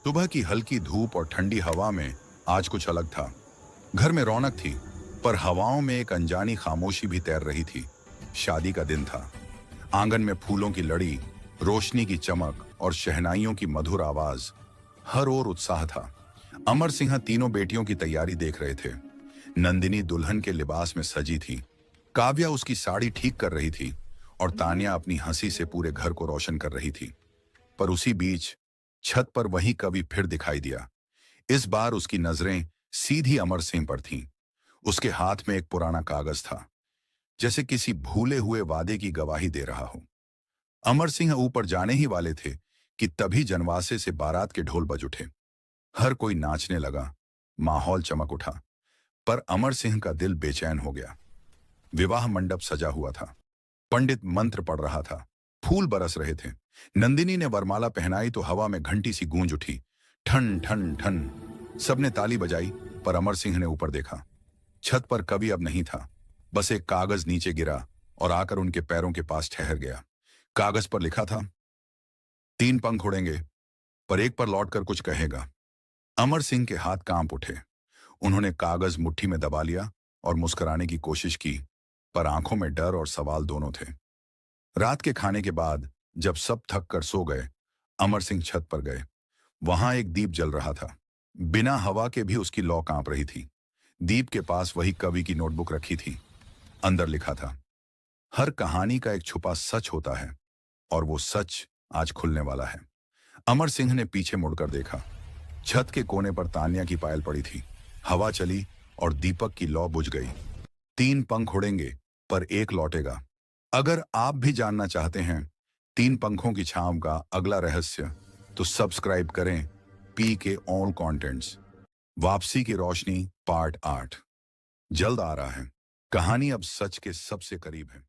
सुबह की हल्की धूप और ठंडी हवा में आज कुछ अलग था। घर में रौनक थी, पर हवाओं में एक अनजानी खामोशी भी तैर रही थी। शादी का दिन था। आंगन में फूलों की लड़ी, रोशनी की चमक और शहनाइयों की मधुर आवाज। हर ओर उत्साह था। अमर सिंह तीनों बेटियों की तैयारी देख रहे थे। नंदिनी दुल्हन के लिबास में सजी थी, काव्या उसकी साड़ी ठीक कर रही थी और तान्या अपनी हंसी से पूरे घर को रोशन कर रही थी। पर उसी बीच छत पर वही कवि फिर दिखाई दिया। इस बार उसकी नजरें सीधी अमर सिंह पर थीं। उसके हाथ में एक पुराना कागज था, जैसे किसी भूले हुए वादे की गवाही दे रहा हो। अमर सिंह ऊपर जाने ही वाले थे कि तभी जनवासे से बारात के ढोल बज उठे। हर कोई नाचने लगा, माहौल चमक उठा। पर अमर सिंह का दिल बेचैन हो गया। विवाह मंडप सजा हुआ था, पंडित मंत्र पढ़ रहा था, फूल बरस रहे थे। नंदिनी ने वरमाला पहनाई तो हवा में घंटी सी गूंज उठी, ठन ठन ठन। सबने ताली बजाई, पर अमर सिंह ने ऊपर देखा। छत पर कवि अब नहीं था। बस एक कागज नीचे गिरा और आकर उनके पैरों के पास ठहर गया। कागज पर लिखा था, 3 पंख उड़ेंगे, पर एक पर लौटकर कुछ कहेगा। अमर सिंह के हाथ कांप उठे। उन्होंने कागज मुट्ठी में दबा लिया और मुस्कुराने की कोशिश की, पर आंखों में डर और सवाल दोनों थे। रात के खाने के बाद जब सब थक कर सो गए, अमर सिंह छत पर गए। वहां एक दीप जल रहा था। बिना हवा के भी उसकी लौ कांप रही थी। दीप के पास वही कवि की नोटबुक रखी थी। अंदर लिखा था, हर कहानी का एक छुपा सच होता है, और वो सच आज खुलने वाला है। अमर सिंह ने पीछे मुड़कर देखा। छत के कोने पर तान्या की पायल पड़ी थी। हवा चली और दीपक की लौ बुझ गई। 3 पंख उड़ेंगे, पर एक लौटेगा। अगर आप भी जानना चाहते हैं 3 पंखों की छांव का अगला रहस्य, तो सब्सक्राइब करें पी के ऑल कंटेंट्स। वापसी की रोशनी पार्ट 8 जल्द आ रहा है। कहानी अब सच के सबसे करीब है।